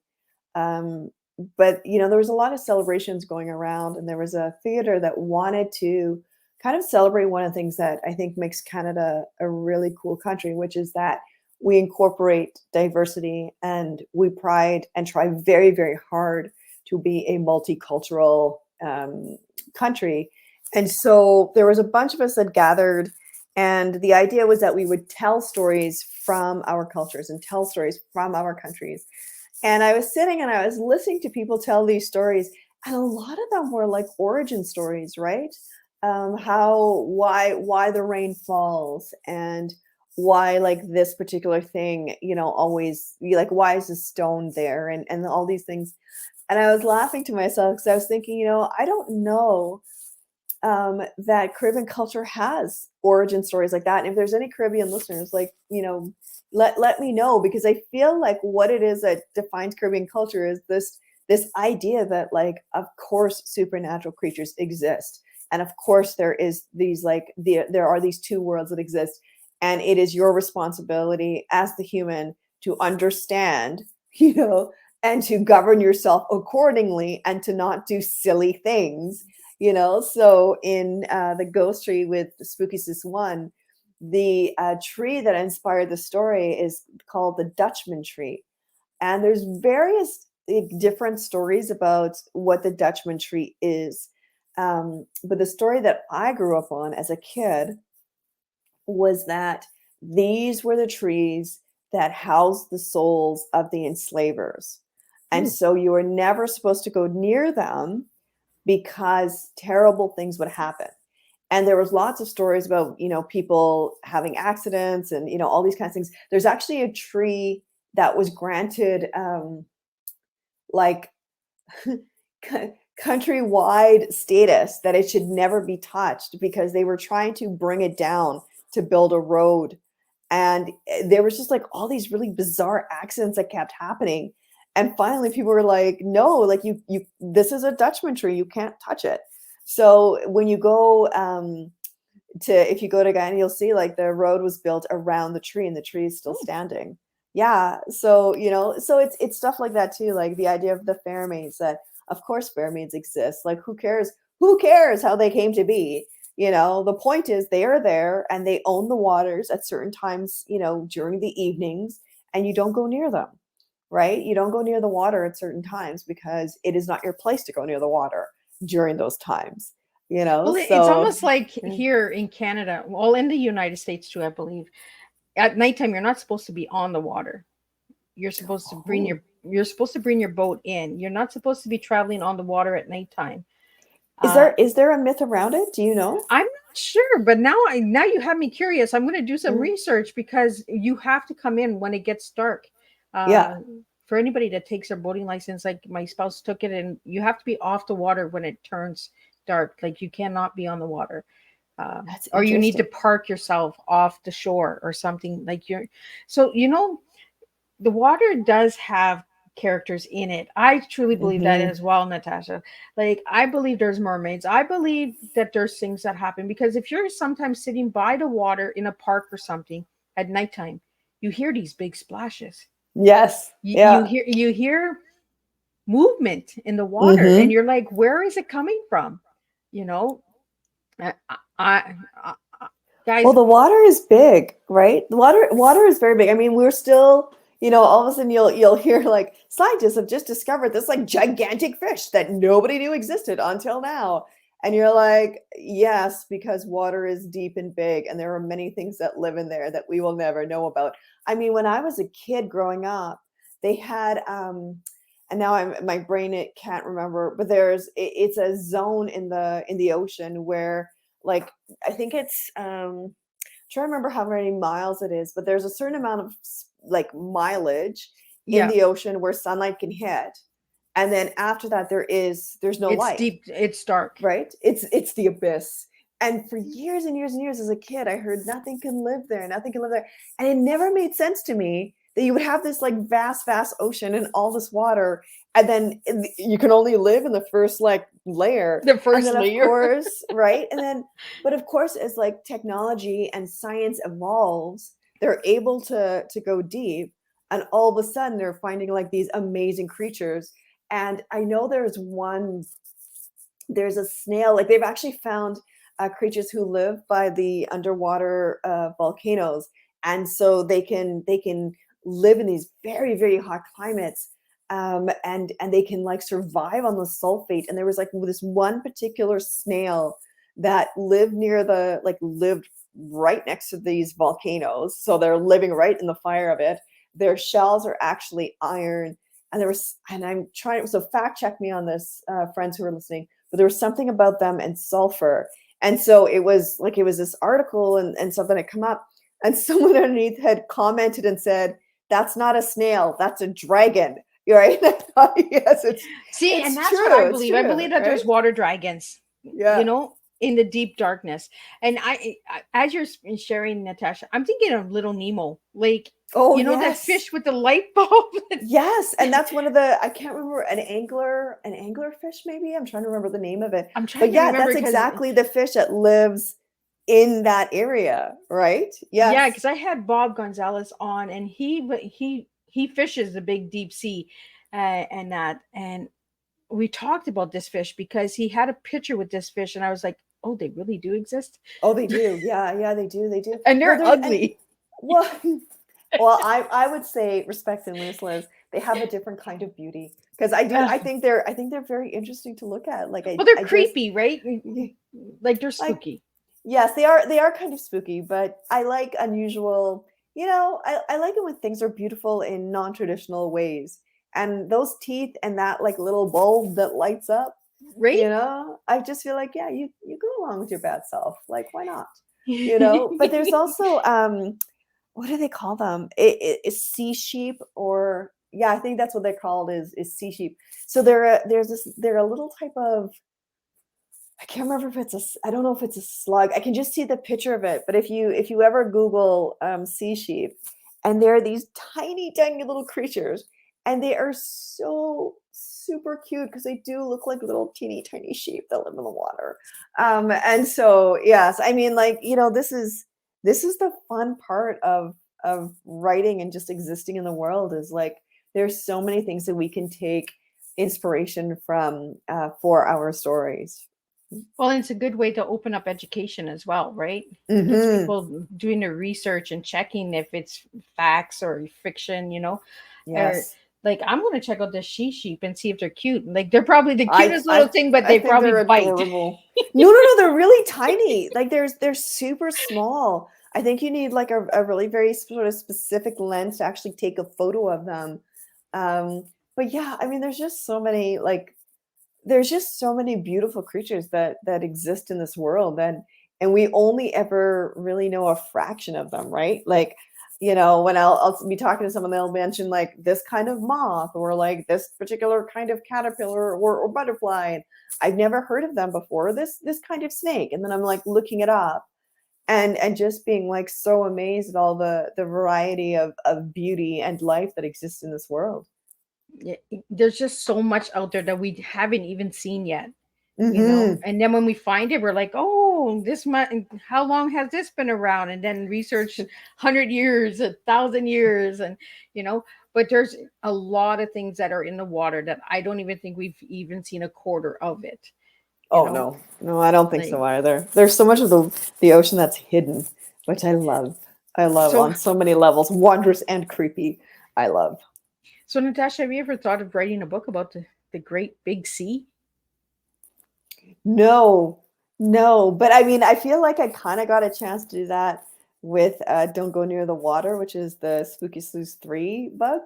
Speaker 3: But there was a lot of celebrations going around, and there was a theater that wanted to kind of celebrate one of the things that I think makes Canada a really cool country, which is that we incorporate diversity and we pride and try very, very hard to be a multicultural country. And so there was a bunch of us that gathered, and the idea was that we would tell stories from our cultures and tell stories from our countries. And I was sitting and I was listening to people tell these stories, and a lot of them were like origin stories, right? Why the rain falls, and why like this particular thing, always like, why is this stone there, and all these things. And I was laughing to myself because I was thinking, I don't know that Caribbean culture has origin stories like that. And if there's any Caribbean listeners, like, let me know, because I feel like what it is that defines Caribbean culture is this idea that, like, of course supernatural creatures exist, and of course there is these like there are these two worlds that exist, and it is your responsibility as the human to understand, and to govern yourself accordingly, and to not do silly things. So in the Ghost Tree with Spooky Sis 1, the tree that inspired the story is called the Dutchman tree. And there's various different stories about what the Dutchman tree is. But the story that I grew up on as a kid was that these were the trees that housed the souls of the enslavers. And so you were never supposed to go near them because terrible things would happen. And there was lots of stories about, people having accidents and, all these kinds of things. There's actually a tree that was granted like countrywide status that it should never be touched because they were trying to bring it down to build a road. And there was just like all these really bizarre accidents that kept happening. And finally people were like, no, like you this is a Dutchman tree, you can't touch it. So when you go if you go to Guyana, you'll see like the road was built around the tree and the tree is still standing. Yeah. So, so it's stuff like that too. Like the idea of the fair maids, that of course fair maids exist. Like who cares how they came to be? The point is they are there and they own the waters at certain times, during the evenings, and you don't go near them, right? You don't go near the water at certain times because it is not your place to go near the water during those times,
Speaker 2: Well, it's
Speaker 3: so
Speaker 2: almost like here in Canada, well, in the United States too, I believe. At nighttime, you're not supposed to be on the water. You're supposed to bring your boat in. You're not supposed to be traveling on the water at nighttime.
Speaker 3: Is there a myth around it? Do you know?
Speaker 2: I'm not sure, but now you have me curious. I'm going to do some research because you have to come in when it gets dark.
Speaker 3: Yeah.
Speaker 2: For anybody that takes their boating license, like my spouse took it, and you have to be off the water when it turns dark. Like you cannot be on the water. Or you need to park yourself off the shore or something like so the water does have characters in it. I truly believe that as well, Natasha. Like I believe there's mermaids. I believe that there's things that happen because if you're sometimes sitting by the water in a park or something at nighttime, you hear these big splashes.
Speaker 3: Yes.
Speaker 2: You hear movement in the water and you're like, where is it coming from? I guys.
Speaker 3: Well, the water is big, right? The water is very big. I mean, we're still, all of a sudden you'll hear like scientists have just discovered this like gigantic fish that nobody knew existed until now. And you're like, yes, because water is deep and big, and there are many things that live in there that we will never know about. I mean, when I was a kid growing up, they had and now my brain it can't remember, but it's a zone in the ocean where like I think it's trying to remember how many miles it is, but there's a certain amount of like mileage in the ocean where sunlight can hit, and then after that there's no light.
Speaker 2: It's deep, it's dark,
Speaker 3: right? It's the abyss. And for years and years and years as a kid, I heard nothing can live there, and it never made sense to me that you would have this like vast ocean and all this water, and then you can only live in the first like layer,
Speaker 2: the first
Speaker 3: and then,
Speaker 2: layer,
Speaker 3: of course, right? And then but of course as like technology and science evolves, they're able to go deep, and all of a sudden they're finding like these amazing creatures. And I know there's a snail, like they've actually found creatures who live by the underwater volcanoes, and so they can live in these very, very hot climates, and they can like survive on the sulfate. And there was like this one particular snail that lived lived right next to these volcanoes, so they're living right in the fire of it. Their shells are actually iron, and I'm trying, so fact check me on this, friends who are listening, but there was something about them and sulfur. And so it was this article and something had come up, and someone underneath had commented and said, "That's not a snail, that's a dragon." You're right. And I thought, yes, it's
Speaker 2: and that's
Speaker 3: true,
Speaker 2: what I believe.
Speaker 3: true,
Speaker 2: I believe that there's water dragons.
Speaker 3: Yeah.
Speaker 2: In the deep darkness. And I as you're sharing, Natasha, I'm thinking of Little Nemo. Like,
Speaker 3: yes.
Speaker 2: that fish with the light bulb.
Speaker 3: Yes, and that's one of the, I can't remember, an angler fish maybe. I'm trying to remember the name of it.
Speaker 2: I'm trying to remember.
Speaker 3: That's exactly the fish that lives in that area, right? Yes.
Speaker 2: Yeah, because I had Bob Gonzalez on, and he fishes the big deep sea, and we talked about this fish because he had a picture with this fish, and I was like, oh, they really do exist?
Speaker 3: Oh, they do. Yeah, they do.
Speaker 2: And they're ugly.
Speaker 3: Well, I would say, respect and loose lives, they have a different kind of beauty. Because I think they're very interesting to look at. Like
Speaker 2: Well, they're
Speaker 3: I just
Speaker 2: creepy, right? Like they're
Speaker 3: like
Speaker 2: spooky.
Speaker 3: yes, they are kind of spooky, but I like unusual, I like it when things are beautiful in non-traditional ways. And those teeth and that like little bulb that lights up,
Speaker 2: Right?
Speaker 3: I just feel like, yeah, you go along with your bad self. Like, why not? But there's also what do they call them? It's sea sheep, or yeah, I think that's what they're called, is sea sheep. So they're a little type of, I can't remember if I don't know if it's a slug. I can just see the picture of it. But if you ever Google sea sheep, and there are these tiny, tiny little creatures, and they are so super cute because they do look like little teeny tiny sheep that live in the water. And so yes, I mean, like, this is the fun part of writing and just existing in the world, is like there's so many things that we can take inspiration from for our stories.
Speaker 2: Well, it's a good way to open up education as well, right? It gets
Speaker 3: Mhm.
Speaker 2: people doing their research and checking if it's facts or fiction. Or
Speaker 3: Yes.
Speaker 2: like, I'm gonna check out the she sheep and see if they're cute. Like they're probably the
Speaker 3: I
Speaker 2: cutest little
Speaker 3: I
Speaker 2: thing, but
Speaker 3: I
Speaker 2: they
Speaker 3: think
Speaker 2: probably
Speaker 3: they're
Speaker 2: bite.
Speaker 3: adorable. No, no, no, they're really tiny. Like they're super small. I think you need like a really very sort of specific lens to actually take a photo of them. But yeah, I mean, there's just so many beautiful creatures that exist in this world, and we only ever really know a fraction of them, right? Like, when I'll be talking to someone, they'll mention like this kind of moth, or like this particular kind of caterpillar, or butterfly, and I've never heard of them before, this kind of snake, and then I'm like looking it up, and just being like so amazed at all the variety of beauty and life that exists in this world.
Speaker 2: Yeah, there's just so much out there that we haven't even seen yet.
Speaker 3: Hmm.
Speaker 2: And then when we find it, we're like, oh, this much, how long has this been around? And then research 100 years, 1,000 years, and you know but there's a lot of things that are in the water that I don't even think we've even seen a quarter of it you
Speaker 3: Oh
Speaker 2: know
Speaker 3: no, no, I don't think
Speaker 2: like
Speaker 3: so either. There's so much of the ocean that's hidden, which I love. I love
Speaker 2: so
Speaker 3: on so many levels, wondrous and creepy. I love.
Speaker 2: so Natasha, have you ever thought of writing a book about the great big sea?
Speaker 3: No, no, but I mean, I feel like I kind of got a chance to do that with "Don't Go Near the Water," which is the Spooky Sleuths 3 book,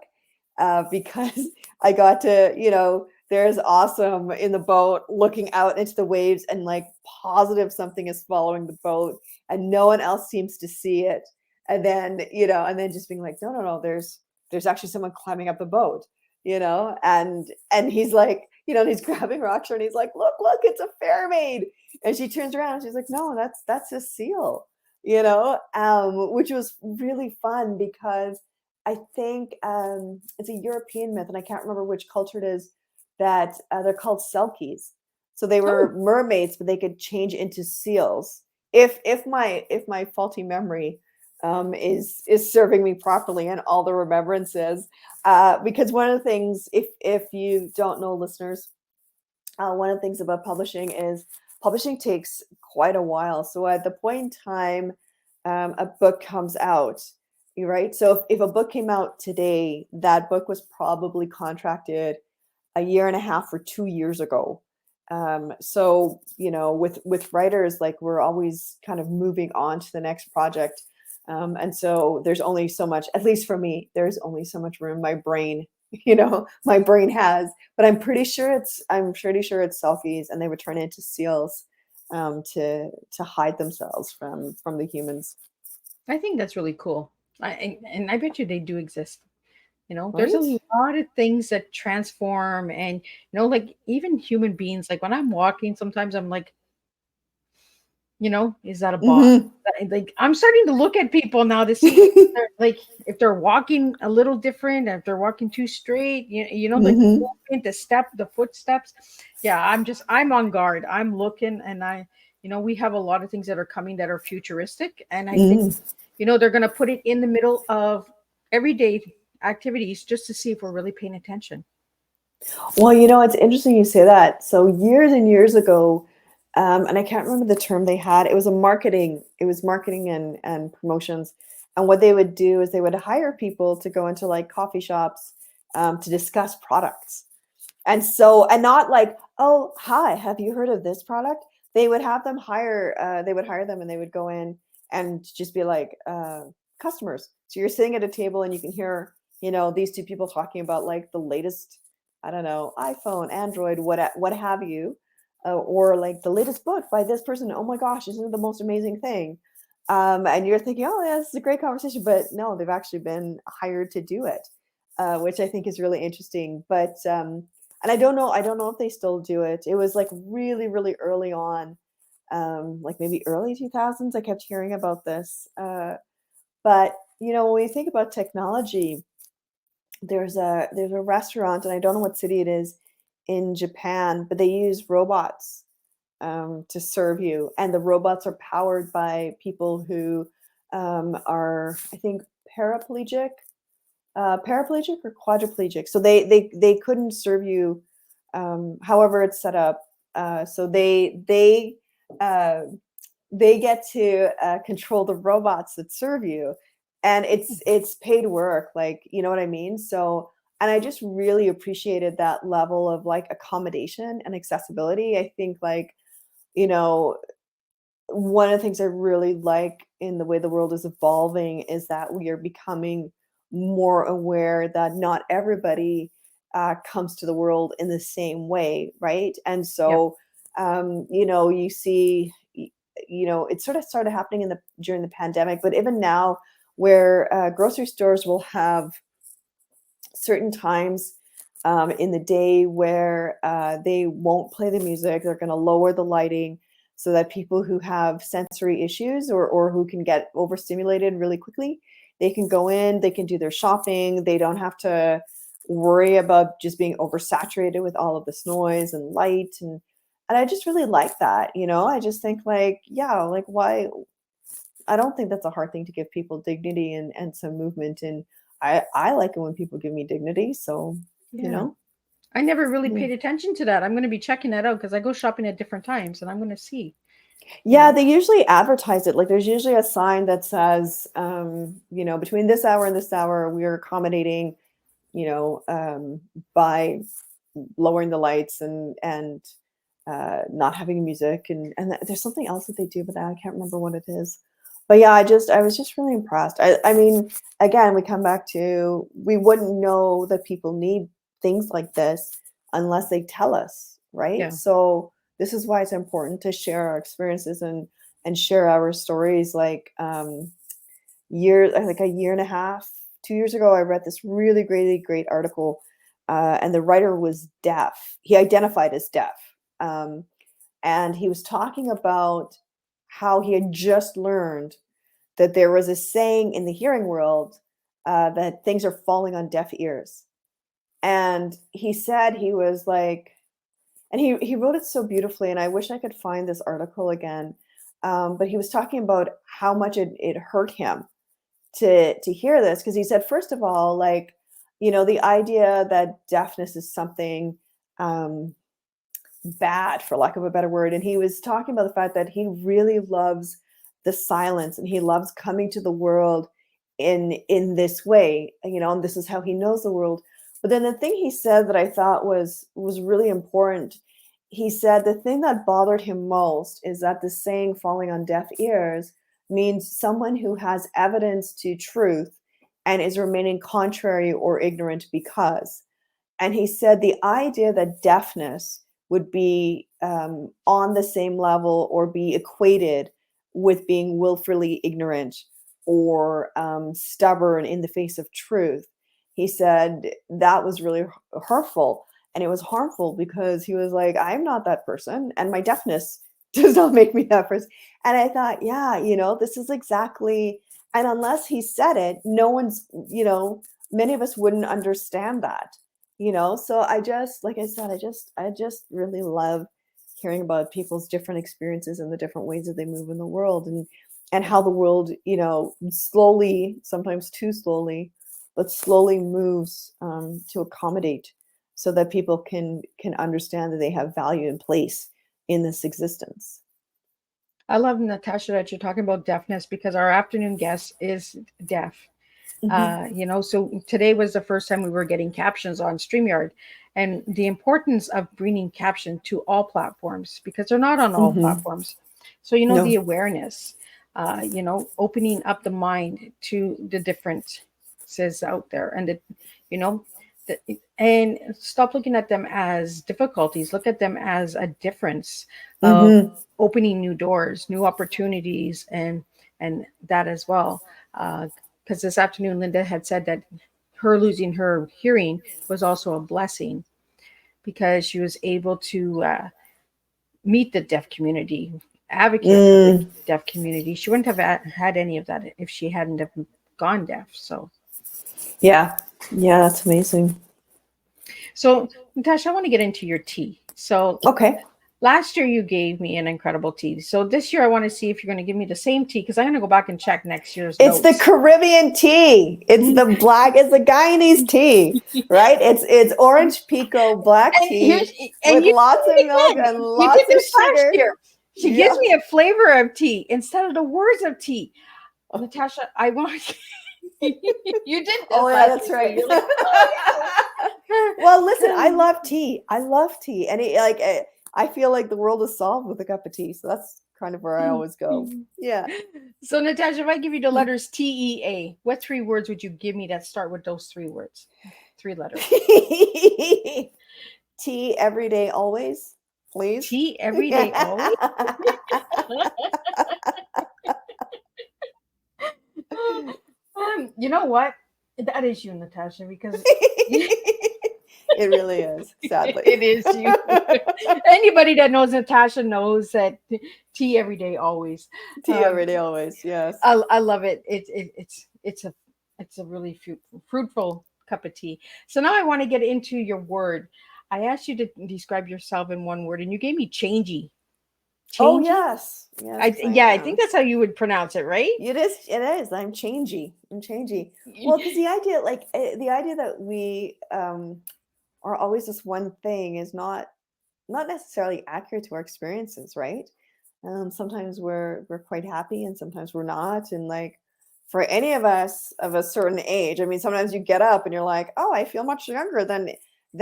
Speaker 3: because I got to, there's awesome in the boat looking out into the waves, and like positive something is following the boat, and no one else seems to see it. And then just being like, no, no, no, there's actually someone climbing up the boat, and he's like, and he's grabbing Rockstar, and he's like, look, it's a fair maid. And she turns around and she's like, no, that's a seal, which was really fun because I think it's a European myth, and I can't remember which culture it is, that they're called selkies. So they
Speaker 2: Oh,
Speaker 3: were mermaids, but they could change into seals. If my faulty memory is serving me properly, and all the remembrances, because one of the things, if you don't know, listeners, one of the things about publishing takes quite a while. So at the point in time a book comes out, right? So if a book came out today, that book was probably contracted a year and a half or 2 years ago. So with writers, like, we're always kind of moving on to the next project. And so there's only so much, at least for me, there's only so much room my brain, my brain has. But I'm pretty sure it's selkies, and they would turn into seals, to hide themselves from the humans.
Speaker 2: I think that's really cool. And I bet you they do exist. There's a
Speaker 3: Right?
Speaker 2: lot of things that transform, and like even human beings. Like when I'm walking, sometimes I'm like, is that a bot?
Speaker 3: Hmm.
Speaker 2: Like I'm starting to look at people now to see like if they're walking a little different, if they're walking too straight, like the
Speaker 3: Hmm.
Speaker 2: movement, the footsteps. Yeah, I'm on guard. I'm looking, and we have a lot of things that are coming that are futuristic, and I think
Speaker 3: Hmm.
Speaker 2: they're going to put it in the middle of everyday activities just to see if we're really paying attention.
Speaker 3: Well, it's interesting you say that. So years and years ago, and I can't remember the term they had. It was marketing and promotions. And what they would do is they would hire people to go into like coffee shops to discuss products. And so, and not like, oh, hi, have you heard of this product? They would have them hire, they would hire them and they would go in and just be like, customers. So you're sitting at a table and you can hear, you know, these two people talking about like the latest, I don't know, iPhone, Android, what have you, or like the latest book by this person. Oh my gosh, isn't it the most amazing thing? And you're thinking, oh yeah, this is a great conversation, but no, they've actually been hired to do it, which I think is really interesting. But and I don't know if they still do it. It was like really, really early on, like maybe early 2000s. I kept hearing about this. But you know, when we think about technology, there's a restaurant, and I don't know what city it is in Japan, but they use robots to serve you, and the robots are powered by people who are, I think, paraplegic or quadriplegic. So they couldn't serve you, however it's set up. So they get to control the robots that serve you, and it's paid work, like, you know what I mean? So, and I just really appreciated that level of like accommodation and accessibility. I think, like, you know, one of the things I really like in the way the world is evolving is that we are becoming more aware that not everybody comes to the world in the same way, right? And
Speaker 2: Yep.
Speaker 3: so, you know, you see, you know, it sort of started happening during the pandemic, but even now, where grocery stores will have certain times in the day where they won't play the music. They're going to lower the lighting so that people who have sensory issues, or who can get overstimulated really quickly, they can go in, they can do their shopping. They don't have to worry about just being oversaturated with all of this noise and light. And I just really like that. You know, I just think, like, yeah, like, why? I don't think that's a hard thing to give people dignity and some movement. And I like it when people give me dignity. So, you
Speaker 2: Yeah.
Speaker 3: know,
Speaker 2: I never really
Speaker 3: yeah.
Speaker 2: paid attention to that. I'm going to be checking that out because I go shopping at different times and I'm going to see, you
Speaker 3: Yeah,
Speaker 2: know.
Speaker 3: they usually advertise it. Like, there's usually a sign that says, you know, between this hour and this hour, we are accommodating, you know, by lowering the lights and not having music, and there's something else that they do, but I can't remember what it is. But yeah, I was just really impressed. I mean, again, we come back to, we wouldn't know that people need things like this unless they tell us, right?
Speaker 2: Yeah.
Speaker 3: So this is why it's important to share our experiences and share our stories. Like, like a year and a half, 2 years ago, I read this really great article, and the writer was deaf. He identified as deaf, and he was talking about how he had just learned that there was a saying in the hearing world, that things are falling on deaf ears. And he said, he was like, and he wrote it so beautifully, and I wish I could find this article again. But he was talking about how much it hurt him to hear this, because he said, first of all, like, you know, the idea that deafness is something bad, for lack of a better word. And he was talking about the fact that he really loves the silence, and he loves coming to the world in this way, you know, and this is how he knows the world. But then the thing he said that I thought was really important, he said the thing that bothered him most is that the saying falling on deaf ears means someone who has evidence to truth and is remaining contrary or ignorant because. And he said the idea that deafness would be on the same level or be equated with being willfully ignorant or stubborn in the face of truth, he said that was really hurtful. And it was harmful because he was like, I'm not that person, and my deafness does not make me that person. And I thought, yeah, you know, this is exactly, and unless he said it, no one's, you know, many of us wouldn't understand that, you know. So I just, like I said, I just really love hearing about people's different experiences and the different ways that they move in the world, and how the world, you know, slowly, sometimes too slowly, but slowly moves to accommodate, so that people can understand that they have value and place in this existence.
Speaker 2: I love, Natasha, that you're talking about deafness because our afternoon guest is deaf. So today was the first time we were getting captions on StreamYard, and the importance of bringing caption to all platforms because they're not on all
Speaker 3: Mm-hmm.
Speaker 2: platforms. So, the
Speaker 3: No.
Speaker 2: awareness, opening up the mind to the differences out there, and you know, and stop looking at them as difficulties. Look at them as a difference of
Speaker 3: Mm-hmm.
Speaker 2: opening new doors, new opportunities, and that as well. Because this afternoon, Linda had said that her losing her hearing was also a blessing because she was able to meet the deaf community, advocate for the
Speaker 3: Mm.
Speaker 2: deaf community. She wouldn't have had any of that if she hadn't have gone deaf.
Speaker 3: Yeah. Yeah, that's amazing.
Speaker 2: So Natasha, I want to get into your tea. So
Speaker 3: Okay.
Speaker 2: last year you gave me an incredible tea. So this year I want to see if you're going to give me the same tea because I'm going to go back and check next year's
Speaker 3: It's the
Speaker 2: notes.
Speaker 3: Caribbean tea. It's the black. It's the Guyanese tea, right? It's orange pico black
Speaker 2: And here's
Speaker 3: tea
Speaker 2: and
Speaker 3: with
Speaker 2: you
Speaker 3: lots
Speaker 2: did
Speaker 3: of
Speaker 2: it
Speaker 3: milk
Speaker 2: again.
Speaker 3: and
Speaker 2: You did
Speaker 3: lots of
Speaker 2: this last
Speaker 3: sugar.
Speaker 2: year. She
Speaker 3: Yeah.
Speaker 2: gives me a flavor of tea instead of the words of tea. Natasha, I want you did this
Speaker 3: Oh yeah,
Speaker 2: last
Speaker 3: that's
Speaker 2: year. So
Speaker 3: right.
Speaker 2: you're like, oh yeah.
Speaker 3: Well, listen, I love tea. I love tea, and I feel like the world is solved with a cup of tea. So that's kind of where I always go. Yeah.
Speaker 2: So Natasha, if I give you the letters TEA, what three words would you give me that start with those three words? Three letters.
Speaker 3: Tea every day, always, please.
Speaker 2: Tea every day, always. You know what? That is you, Natasha, because
Speaker 3: It really is, sadly.
Speaker 2: it is you. Anybody that knows Natasha knows that tea every day, always.
Speaker 3: Tea every day, always. Yes.
Speaker 2: I love it. It's a really fruitful cup of tea. So now I want to get into your word. I asked you to describe yourself in one word, and you gave me changey.
Speaker 3: Oh
Speaker 2: Changey?
Speaker 3: yes, yes, I
Speaker 2: I
Speaker 3: am.
Speaker 2: think that's how you would pronounce it, right?
Speaker 3: It is. It is. I'm changey. I'm changey. Well, because the idea that we are always this one thing is not necessarily accurate to our experiences, right? Sometimes we're quite happy, and sometimes we're not. And like for any of us of a certain age, I mean, sometimes you get up and you're like, oh, I feel much younger than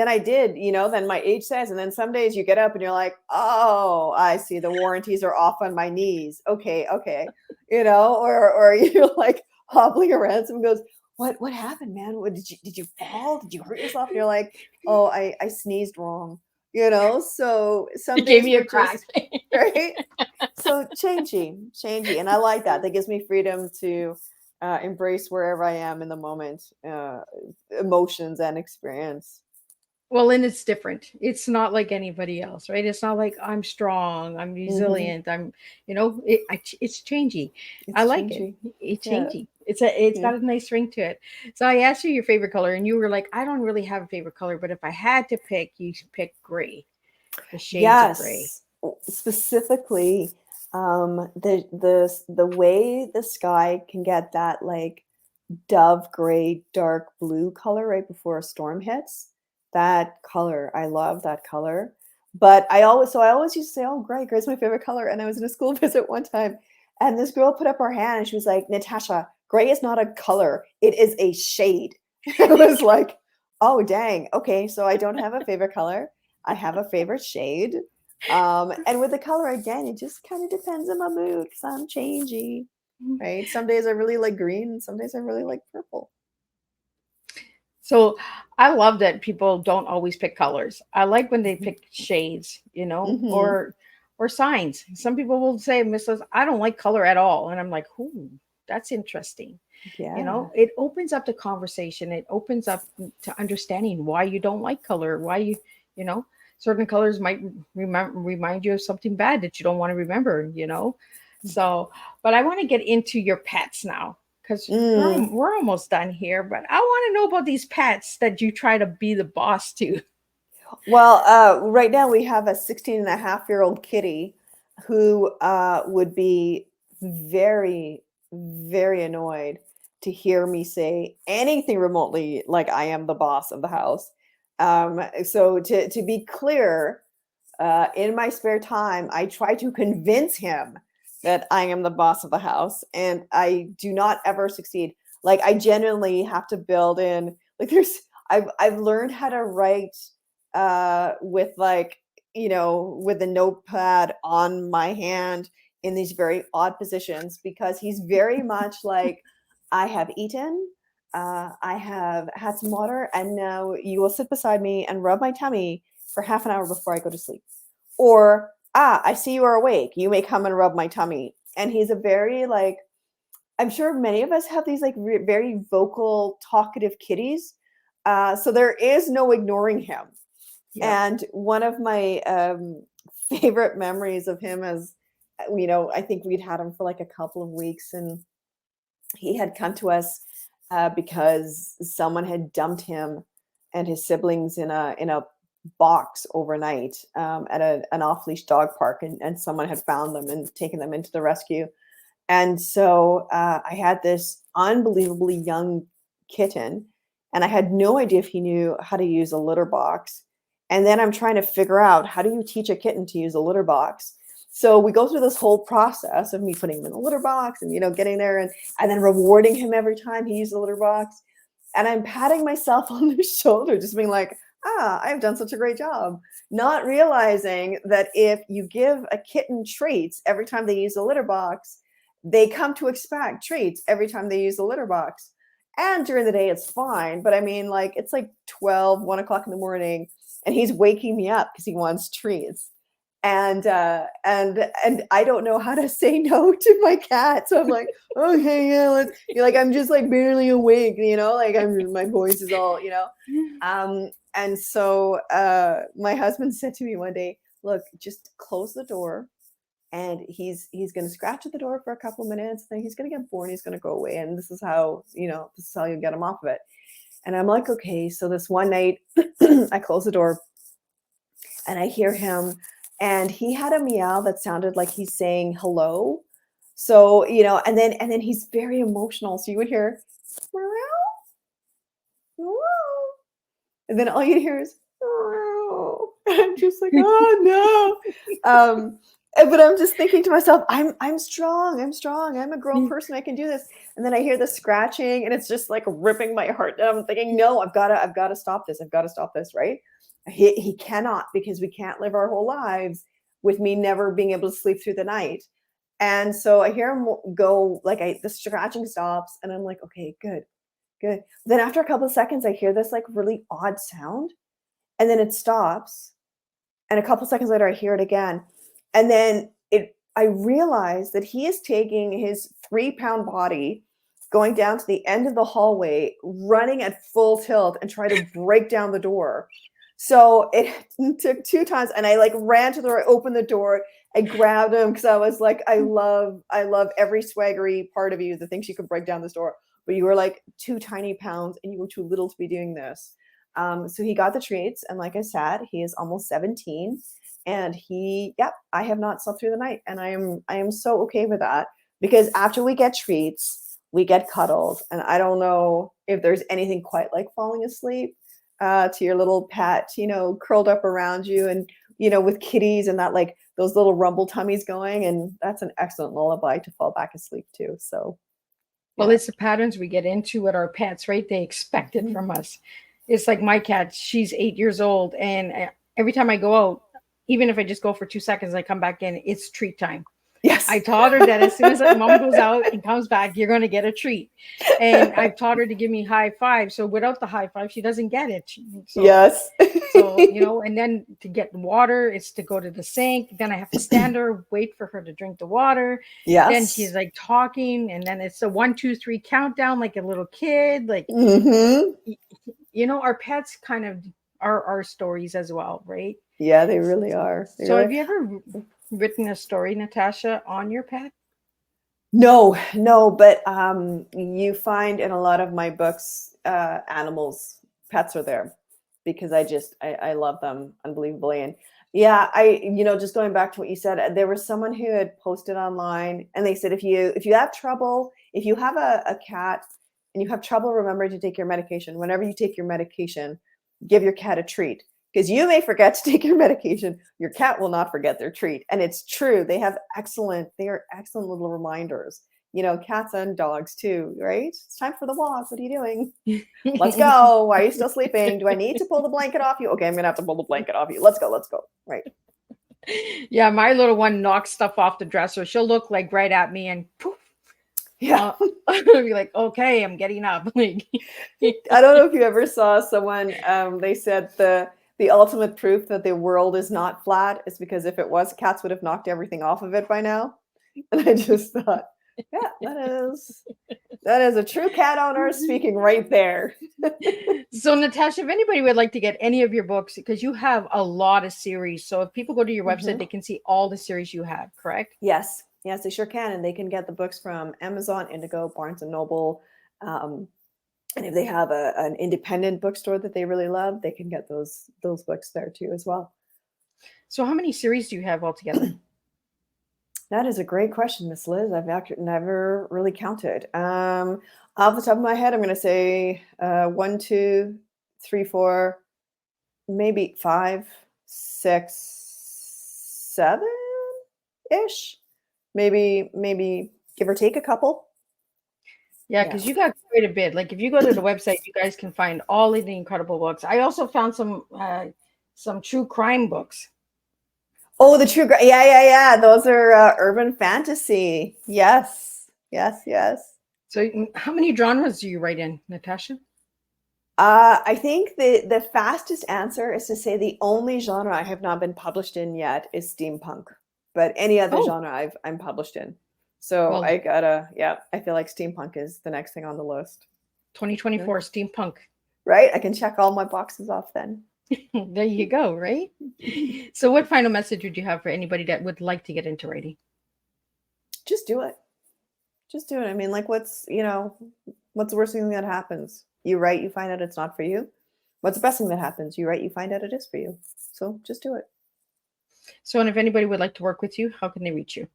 Speaker 3: I did, than my age says. And then some days you get up and you're like, oh, I see the warranties are off on my knees. Okay, okay, or you're like hobbling around. Someone goes, what happened, man? What did you fall? Did you hurt yourself? And you're like, oh, I sneezed wrong. So some
Speaker 2: You gave
Speaker 3: days
Speaker 2: me a
Speaker 3: we're
Speaker 2: crack.
Speaker 3: just right. So changing, and I like that. That gives me freedom to embrace wherever I am in the moment, emotions and experience.
Speaker 2: Well, and it's different. It's not like anybody else, right? It's not like I'm strong, I'm
Speaker 3: Hmm.
Speaker 2: resilient, it's changey. I
Speaker 3: It's
Speaker 2: like it.
Speaker 3: changing.
Speaker 2: It's
Speaker 3: Yeah,
Speaker 2: changey. It's
Speaker 3: yeah.
Speaker 2: got a nice ring to it. So I asked you your favorite color, and you were like, I don't really have a favorite color, but if I had to pick, you should pick gray, the shades of gray.
Speaker 3: Yes, specifically, the way the sky can get that like dove gray, dark blue color right before a storm hits. That color, I love that color. But I always used to say, "Oh, gray's my favorite color." And I was in a school visit one time, and this girl put up her hand and she was like, "Natasha, gray is not a color; it is a shade." I was like, "Oh, dang. Okay, so I don't have a favorite color. I have a favorite shade." And with the color again, it just kind of depends on my mood because I'm changey. Right? Some days I really like green, and some days I really like purple.
Speaker 2: So I love that people don't always pick colors. I like when they
Speaker 3: Mhm.
Speaker 2: pick shades,
Speaker 3: Mhm.
Speaker 2: or signs. Some people will say, Mrs. I don't like color at all. And I'm like, ooh, that's interesting.
Speaker 3: Yeah.
Speaker 2: It opens up the conversation. It opens up to understanding why you don't like color, why you know, certain colors might remind you of something bad that you don't want to remember. So, but I want to get into your pets now because
Speaker 3: Mm.
Speaker 2: we're almost done here. But I want to know about these pets that you try to be the boss to.
Speaker 3: Well, right now we have a 16-and-a-half-year-old kitty who would be very, very annoyed to hear me say anything remotely like I am the boss of the house. So to be clear, in my spare time, I try to convince him that I am the boss of the house, and I do not ever succeed. Like I genuinely have to build in, like I've learned how to write with like, with a notepad on my hand in these very odd positions, because he's very much like, I have eaten, I have had some water, and now you will sit beside me and rub my tummy for half an hour before I go to sleep. Or, I see you are awake, you may come and rub my tummy. And he's a very like, I'm sure many of us have these like very vocal, talkative kitties. So there is no ignoring him.
Speaker 2: Yeah.
Speaker 3: And one of my favorite memories of him is, I think we'd had him for like a couple of weeks, and he had come to us because someone had dumped him and his siblings in a box overnight at an off-leash dog park, and someone had found them and taken them into the rescue. And so I had this unbelievably young kitten, and I had no idea if he knew how to use a litter box. And then I'm trying to figure out, how do you teach a kitten to use a litter box? So we go through this whole process of me putting him in the litter box and, getting there and then rewarding him every time he used the litter box. And I'm patting myself on the shoulder, just being like, I've done such a great job. Not realizing that if you give a kitten treats every time they use the litter box, they come to expect treats every time they use the litter box. And during the day, it's fine. But I mean, like, it's like 1 o'clock in the morning, and he's waking me up because he wants treats. And I don't know how to say no to my cat. So I'm like, okay, yeah, let's, like, I'm just like barely awake, like my voice is all, and so my husband said to me one day, look, just close the door. And he's going to scratch at the door for a couple of minutes. Then he's going to get bored. He's going to go away. And this is how you get him off of it. And I'm like, okay. So this one night, I close the door, and I hear him, and he had a meow that sounded like he's saying hello. So and then he's very emotional. So you would hear, meow, meow, and then all you hear is, meow. I'm just like, oh no. But I'm just thinking to myself, I'm strong. I'm a grown person. I can do this. And then I hear the scratching, and it's just like ripping my heart down. I'm thinking, no, I've got to stop this. I've got to stop this, right? He cannot, because we can't live our whole lives with me never being able to sleep through the night. And so I hear him go, like the scratching stops, and I'm like, okay, good. Then after a couple of seconds, I hear this like really odd sound, and then it stops. And a couple of seconds later, I hear it again. And then I realize that he is taking his 3-pound body, going down to the end of the hallway, running at full tilt, and try to break down the door. So it took 2 times, and I like ran to the door, opened the door, I grabbed him, because I was like, I love every swaggery part of you that thinks you can break down this door, but you were like 2 tiny pounds, and you were too little to be doing this. So he got the treats, and like I said, he is almost 17. And I have not slept through the night, and I am so okay with that, because after we get treats, we get cuddled, and I don't know if there's anything quite like falling asleep to your little pet, curled up around you, and with kitties and that, like those little rumble tummies going, and that's an excellent lullaby to fall back asleep to. So,
Speaker 2: well, it's the patterns we get into with our pets, right? They expect it from us. It's like my cat; she's 8 years old, and every time I go out, even if I just go for 2 seconds, I come back in, it's treat time.
Speaker 3: Yes.
Speaker 2: I taught her that as soon as mom goes out and comes back, you're going to get a treat. And I've taught her to give me high five. So without the high five, she doesn't get it. So,
Speaker 3: yes.
Speaker 2: So, and then to get water, it's to go to the sink. Then I have to stand her, wait for her to drink the water.
Speaker 3: Yes.
Speaker 2: Then she's like talking. And then it's a 1, 2, 3 countdown, like a little kid. Like, our pets kind of are our stories as well, right?
Speaker 3: Yeah, they really are.
Speaker 2: Have you ever written a story, Natasha, on your pet?
Speaker 3: No, but you find in a lot of my books, animals, pets are there, because I love them unbelievably. And yeah, just going back to what you said, there was someone who had posted online, and they said, if you have trouble, if you have a cat and you have trouble remembering to take your medication, whenever you take your medication, give your cat a treat. Because you may forget to take your medication, your cat will not forget their treat. And it's true. They are excellent little reminders. you know, cats and dogs too, right? It's time for the walk. What are you doing? Let's go. Why are you still sleeping? Do I need to pull the blanket off you? Okay, I'm gonna have to pull the blanket off you. Let's go. Let's go. Right.
Speaker 2: Yeah, my little one knocks stuff off the dresser. She'll look like right at me and poof.
Speaker 3: Yeah.
Speaker 2: I'll be like, okay, I'm getting up. Like,
Speaker 3: I don't know if you ever saw someone, they said the ultimate proof that the world is not flat is because if it was, cats would have knocked everything off of it by now. And I just thought, yeah, that is a true cat owner speaking right there.
Speaker 2: So, Natasha, if anybody would like to get any of your books, because you have a lot of series. So if people go to your website, they can see all the series you have, correct?
Speaker 3: Yes. Yes, they sure can. And they can get the books from Amazon, Indigo, Barnes and Noble. And if they have an independent bookstore that they really love, they can get those books there too as well.
Speaker 2: So how many series do you have altogether?
Speaker 3: That is a great question, Miss Liz. I've actually never really counted. Off the top of my head, I'm going to say 1, 2, 3, 4, maybe 5, 6, 7 ish. Maybe give or take a couple.
Speaker 2: Yeah, because you got quite a bit. Like if you go to the website, you guys can find all of the incredible books. I also found some true crime books.
Speaker 3: Oh, the true, yeah. Those are urban fantasy. Yes.
Speaker 2: So how many genres do you write in, Natasha?
Speaker 3: I think the fastest answer is to say the only genre I have not been published in yet is steampunk, but any other genre I'm published in. So
Speaker 2: Well,
Speaker 3: I feel like steampunk is the next thing on the list.
Speaker 2: 2024 steampunk.
Speaker 3: Right? I can check all my boxes off then.
Speaker 2: There you go, right? So what final message would you have for anybody that would like to get into writing?
Speaker 3: Just do it. Just do it. I mean, like what's the worst thing that happens? You write, you find out it's not for you. What's the best thing that happens? You write, you find out it is for you. So just do it.
Speaker 2: So, and if anybody would like to work with you, how can they reach you?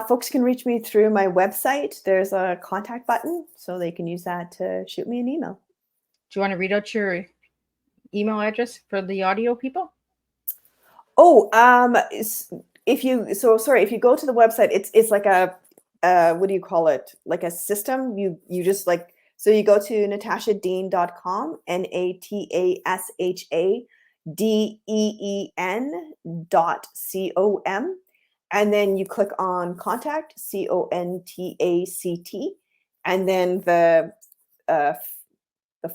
Speaker 3: Folks can reach me through my website. There's a contact button, so they can use that to shoot me an email.
Speaker 2: Do you want to read out your email address for the audio people?
Speaker 3: Oh, if you go to the website, it's like a what do you call it? Like a system. You just like, so you go to natashadeen.com, NATASHADEEN.com, and then you click on contact, CONTACT, and then the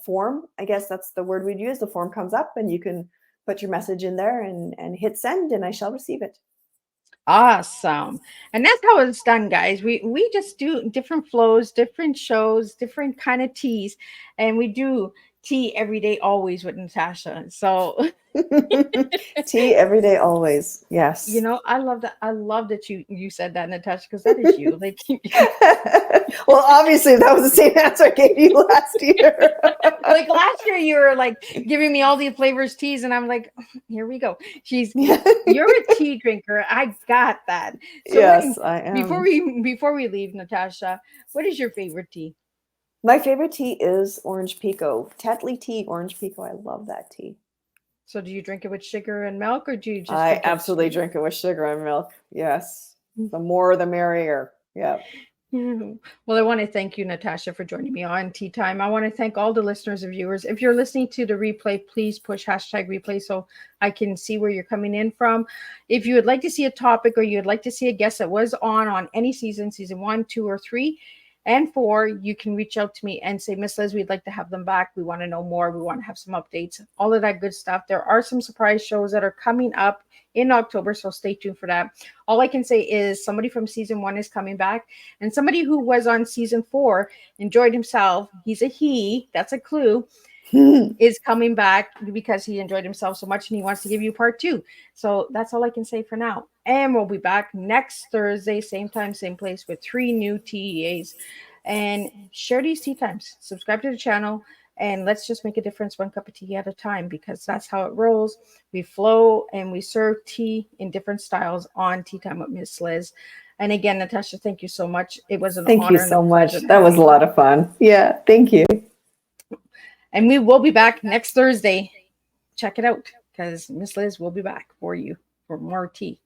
Speaker 3: form, I guess that's the word we'd use. The form comes up and you can put your message in there and hit send, and I shall receive it.
Speaker 2: Awesome. And that's how it's done, guys. We just do different flows, different shows, different kind of teas, and we do tea every day, always with Natasha. So
Speaker 3: tea every day, always. Yes.
Speaker 2: You know, I love that. I love that you said that, Natasha, because that is you. Like,
Speaker 3: well, obviously that was the same answer I gave you last year.
Speaker 2: Like last year, you were like giving me all the flavors teas, and I'm like, here we go. You're a tea drinker. I got that. So
Speaker 3: yes, I am.
Speaker 2: Before we leave, Natasha, what is your favorite tea?
Speaker 3: My favorite tea is orange pekoe, Tetley tea, orange pekoe. I love that tea.
Speaker 2: So do you drink it with sugar and milk, or do you just?
Speaker 3: I absolutely drink it with sugar and milk. Yes, the more the merrier. Yeah.
Speaker 2: Well, I want to thank you, Natasha, for joining me on Tea Time. I want to thank all the listeners and viewers. If you're listening to the replay, please push #replay so I can see where you're coming in from. If you would like to see a topic or you'd like to see a guest that was on any season 1, 2, or 3, and 4, you can reach out to me and say, Miss Liz, we'd like to have them back. We want to know more. We want to have some updates, all of that good stuff. There are some surprise shows that are coming up in October, so stay tuned for that. All I can say is somebody from season 1 is coming back, and somebody who was on season 4 enjoyed himself. He's a he, that's a clue, is coming back because he enjoyed himself so much and he wants to give you part 2. So that's all I can say for now. And we'll be back next Thursday, same time, same place, with 3 new TEAs. And share these tea times. Subscribe to the channel. And let's just make a difference one cup of tea at a time, because that's how it rolls. We flow and we serve tea in different styles on Tea Time with Miss Liz. And again, Natasha, thank you so much. It was an honor.
Speaker 3: Thank you so much. That was a lot of fun. Yeah, thank you.
Speaker 2: And we will be back next Thursday. Check it out, because Miss Liz will be back for you for more tea.